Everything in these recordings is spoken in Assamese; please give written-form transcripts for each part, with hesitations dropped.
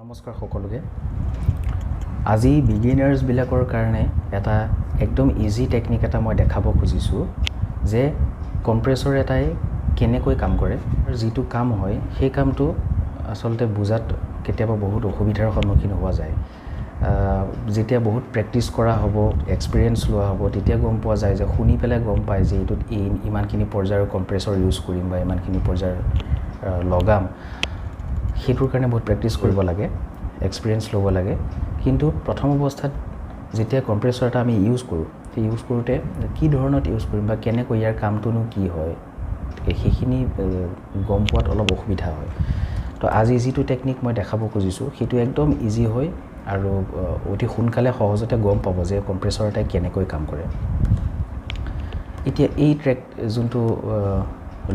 নমস্কাৰ সকলোকে আজি বিগিনাৰ্স বিলাকৰ কাৰণে এটা একদম ইজি টেকনিক এটা মই দেখাব খুজিছো যে কম্প্ৰেসৰ এটাই কেনেকৈ কাম কৰে আৰু যেটো কাম হয় সেই কামটো আসলতে বুজাত কেতিয়াবা বহুত অসুবিধাৰ সন্মুখীন হোৱা যায় যেতিয়া বহুত প্ৰেক্টিস কৰা হ'ব এক্সপেৰিয়েন্স লোৱা হ'ব তেতিয়া গম পোৱা যায় যে শুনি পেলাই গম পায় যে এটো ইমানখিনি পৰ্যায়ৰ কম্প্ৰেসৰ ইউজ কৰিম বা ইমানখিনি পৰ্যায়ৰ লগাম হেতুৰ কাৰণে বহুত প্ৰেক্টিস কৰিব লাগে এক্সপেৰিয়েন্স ল'ব লাগে কিন্তু প্ৰথম অৱস্থাত যেতিয়া কম্প্ৰেসৰ এটা আমি ইউজ কৰো সেই ইউজ কৰোতে কি ধৰণত ইউজ কৰিম বা কেনেকৈ ইয়াৰ কামটোনো কি হয় সেইখিনি গম পোৱাত অলপ অসুবিধা হয় তো আজি যেটো টেকনিক মই দেখাব খুজিছো হেতু একদম ইজি হয় আৰু অতি সোনকালে সহজতে গম পাব যে কম্প্ৰেসৰ এটা কেনেকৈ কাম কৰে এতিয়া এই ট্ৰেক যোনটো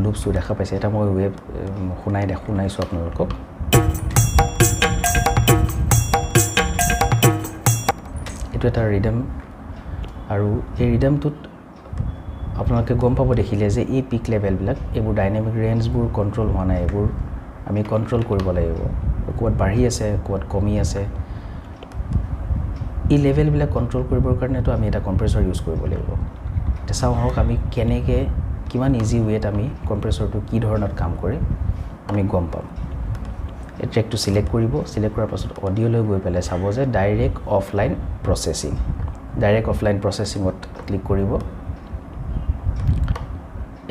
লুপসটো দেখা পাইছে এটা মই ৱেব শুনাইছো আপোনালোকক এটো এটা ৰিদম আৰু এই ৰিদমটোত আপোনালোকে গম পাব দেখিলে যে এই পিক লেভেল বিলাক এবোৰ ডাইনামিক ৰেঞ্জবোৰ কন্ট্ৰোল হোৱা নাই এবোৰ আমি কন্ট্ৰোল কৰিব লাগিব কোৱাত বাঢ়ি আছে কোৱাত কমি আছে এই লেভেল বিলাক কন্ট্ৰোল কৰিবৰ কাৰণে তো আমি এটা কম্প্ৰেসৰ ইউজ কৰিব লাগিব এটা চাও হওক আমি কেনেকৈ কিমান ইজি ৱেত আমি কম্প্ৰেসৰটো কি ধৰণত কাম কৰে আমি গম পাম এই ট্ৰেকটো সিলেক্ট কৰিব সিলেক্ট কৰাৰ পাছত অডিও লৈ গৈ পেলাই চাব যে ডাইৰেক্ট অফলাইন প্ৰসেসিংত ক্লিক কৰিব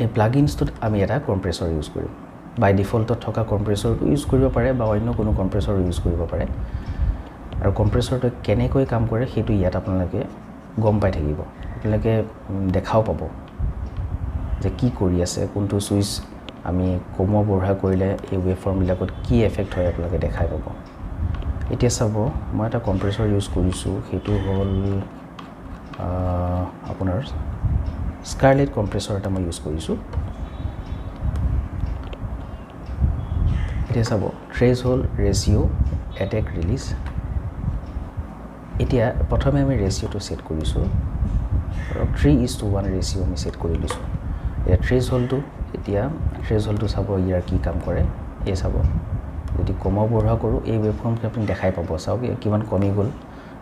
এই প্লাগইনছটোত আমি এটা কম্প্ৰেসৰ ইউজ কৰিম বাই ডিফল্টত থকা কম্প্ৰেসৰটো ইউজ কৰিব পাৰে বা অন্য কোনো কম্প্ৰেসৰ ইউজ কৰিব পাৰে আৰু কম্প্ৰেসৰটো কেনেকৈ কাম কৰে হেতু ইয়াত আপোনালোকে গম পাই থাকিব আপোনালোকে দেখাও পাব যে কি কৰি আছে কোনটো সুইচ আমি কমোৱা বঢ়া কৰিলে এই ওয়েভফৰ্ম বিলাকত কি এফেক্ট হয় আপোনালোকে দেখাই পাব এতিয়া চাব মই এটা কম্প্ৰেসৰ ইউজ কৰিছো হেতু হল আপোনাৰ স্কাৰলেট কম্প্ৰেসৰ এটা মই ইউজ কৰিছো এতিয়া চাব থ্ৰেশহোল্ড ৰেশিও এটেক ৰিলিজ এতিয়া প্ৰথমে আমি ৰেশিওটো সেট কৰিছো আৰু 3:1 ৰেশিও আমি সেট কৰি লৈছো এই থ্ৰেশহোল্ডটো এতিয়া থ্ৰেশহোল্ডটো চাব ইয়াৰ কি কাম কৰে এই চাব যদি কমাও বঢ়া কৰো এই ওয়েভফৰ্মটো আপুনি দেখাই পাব চাওক কিমান কমি গল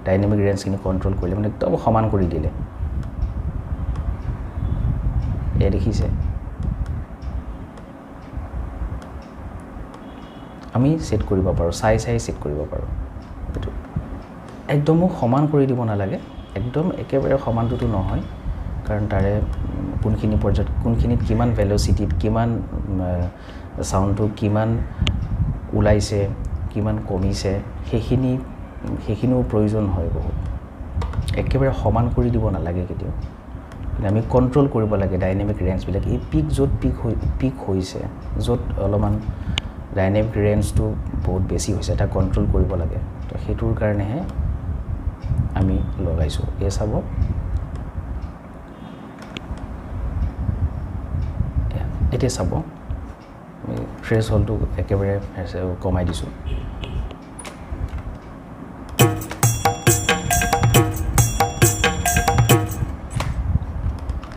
ডাইনামিক ৰেঞ্জখিনি কন্ট্ৰোল কৰিলে মানে একদম সমান কৰি দিলে এই দেখিছে আমি সেট কৰিব পাৰো চাই সেট কৰিব পাৰো এটো একদম সমান কৰি দিব নালাগে একদম একেবাৰে সমানটো নহয় কাৰণ তাৰে কোনখিনি পৰ্যায়ত কোনখিনিত কিমান ভেলোচিটিত কিমান সাউন্ডটো কিমান উলাইছে কিমান কমিছে সেইখিনিও প্ৰয়োজন হয় বহুত একেবাৰে সমান কৰি দিব নালাগে কেতিয়াও আমি কন্ট্ৰোল কৰিব লাগে ডাইনামিক ৰেঞ্জ বিলাক এই পিক যত পিক হৈছে যত অলমান ডাইনামিক ৰেঞ্জটো বহুত বেছি হৈছে এটা কন্ট্ৰোল কৰিব লাগে তো হেতুৰ কাৰণেহে আমি লগাইছো এই চাব এতিয়া চাব আমি থ্ৰেশহোল্ডটো একেবাৰে কমাই দিছো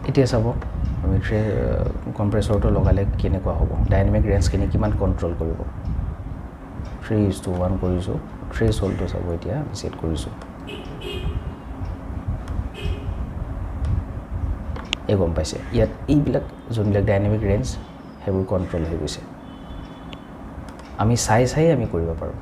এতিয়া চাব আমি কম্প্ৰেসৰটো লগালে কেনেকুৱা হ'ব ডাইনামিক ৰেঞ্জখিনি কিমান কন্ট্ৰোল কৰিব 3:1 কৰিছো থ্ৰেশহোল্ডটো চাব এতিয়া সেট কৰিছো এই গম পাইছে ইয়াত এইবিলাক যোনবিলাক ডাইনামিক ৰেঞ্জ হেবোৰ কন্ট্ৰোল হৈ গৈছে আমি চাই আমি কৰিব পাৰো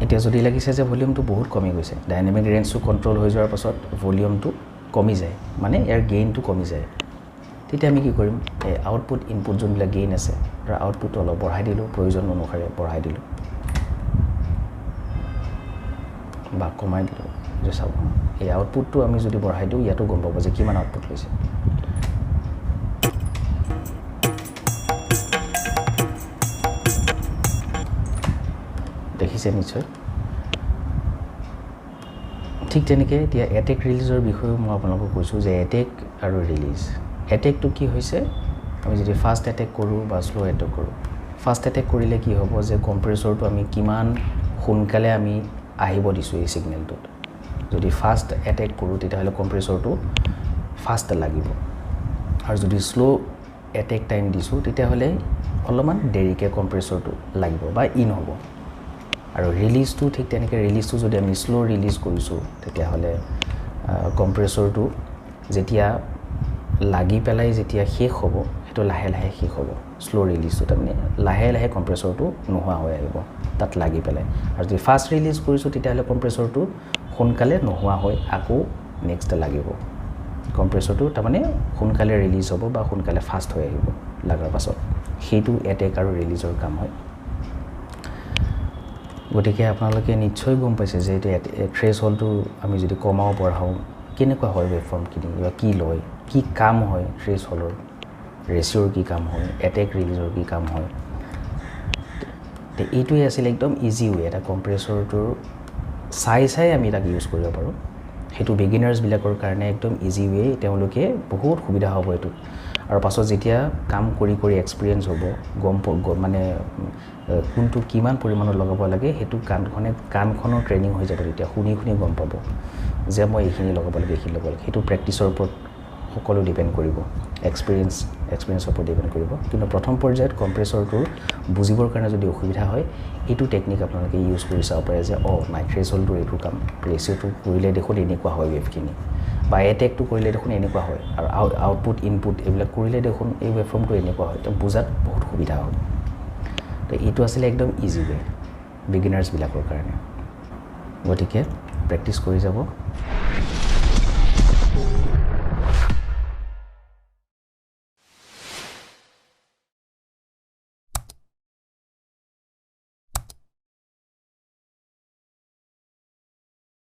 এতিয়া যদি লাগিছে যে ভলিউমটো বহুত কমি গৈছে ডাইনামিক ৰেঞ্জটো কন্ট্ৰোল হৈ যোৱাৰ পাছত ভলিউমটো কমি যায় মানে ইয়াৰ গেইনটো কমি যায় তেতিয়া আমি কি কৰিম এই আউটপুট ইনপুট যোনবিলাক গেইন আছে তাৰ আউটপুটটো অলপ বঢ়াই দিলো প্ৰয়োজন অনুসাৰে বঢ়াই দিলো বা কমাই দিলো যে চাব এই আউটপুটটো আমি যদি বঢ়াই দিও ইয়াতো গম পাব যে কিমান আউটপুট লৈছে দেখিছে নিশ্চয় ঠিক তেনেকৈ এতিয়া এটেক ৰিলিজৰ বিষয়ে মই আপোনালোকক কৈছো যে এটেক আৰু ৰিলিজ এটেকটো কি হৈছে আমি যদি ফাষ্ট এটেক কৰো বা স্লো এটেক কৰো ফাষ্ট এটেক কৰিলে কি হ'ব যে কম্প্ৰেসৰটো আমি কিমান সোনকালে আমি আহিব দিছো এই সিগনেলটো যদি ফাষ্ট এটেক কৰো তেতিয়া হলে কম্প্ৰেসৰটো ফাষ্ট লাগিব আৰু যদি স্লো এটেক টাইম দিছোঁ তেতিয়াহ'লে অলপমান দেৰিকৈ কম্প্ৰেছৰটো লাগিব বা ইন হ'ব আৰু ৰিলিজটো ঠিক তেনেকৈ ৰিলিজটো যদি আমি শ্ল' ৰিলিজ কৰিছোঁ তেতিয়াহ'লে কম্প্ৰেছৰটো যেতিয়া লাগি পেলাই যেতিয়া শেষ হ'ব সেইটো লাহে লাহে শেষ হ'ব শ্ল' ৰিলিজটো তাৰমানে লাহে লাহে কম্প্ৰেছৰটো নোহোৱা হৈ আহিব তাত লাগি পেলাই আৰু যদি ফাষ্ট ৰিলিজ কৰিছোঁ তেতিয়াহ'লে কম্প্ৰেছৰটো সোনকালে নোহোৱা হৈ আকৌ নেক্সট লাগিব কম্প্ৰেছৰটো তাৰমানে সোনকালে ৰিলিজ হ'ব বা সোনকালে ফাষ্ট হৈ আহিব লগাৰ পাছত সেইটো এটেক আৰু ৰিলিজৰ কাম হয় গতিকে আপোনালোকে নিশ্চয় গম পাইছে যে এইটো থ্ৰেছহোল্ডটো আমি যদি কমাও বঢ়াও কেনেকুৱা হয় ৱেভফৰ্মখিনি বা কি লয় কি কাম হয় থ্ৰেছহোল্ডৰ ৰেচিঅ'ৰ কি কাম হয় এটেক ৰিলিজৰ কি কাম হয় এইটোৱে আছিল একদম ইজি ৱে এটা কম্প্ৰেছৰটোৰ চাই আমি তাক ইউজ কৰিব পাৰোঁ সেইটো বিগিনাৰ্ছবিলাকৰ কাৰণে একদম ইজি ৱে তেওঁলোকে বহুত সুবিধা হ'ব এইটো আৰু পাছত যেতিয়া কাম কৰি এক্সপিৰিয়েঞ্চ হ'ব মানে কোনটো কিমান পৰিমাণত লগাব লাগে সেইটো কাণখনৰ ট্ৰেইনিং হৈ যাব তেতিয়া শুনি গম পাব যে মই এইখিনি লগাব লাগে সেইটো প্ৰেক্টিছৰ ওপৰত সকলো ডিপেণ্ড কৰিব এক্সপিৰিয়েঞ্চৰ ওপৰত ডিপেণ্ড কৰিব কিন্তু প্ৰথম পৰ্যায়ত কম্প্ৰেছৰটোৰ বুজিবৰ কাৰণে যদি অসুবিধা হয় এইটো টেকনিক আপোনালোকে ইউজ কৰি চাব পাৰে যে নাই থ্ৰেছহোল্ডটোৰ এইটো কাম ৰেচিঅ'টো কৰিলে দেখোন এনেকুৱা হয় ৱেভখিনি বা এটেকটো কৰিলে দেখোন এনেকুৱা হয় আৰু আউটপুট ইনপুট এইবিলাক কৰিলে দেখোন এই ৱেভফৰ্মটো এনেকুৱা হয় তো বুজাত বহুত সুবিধা হ'ব তো এইটো আছিলে একদম ইজি ৱে বিগিনাৰ্ছবিলাকৰ কাৰণে গতিকে প্ৰেক্টিছ কৰি যাব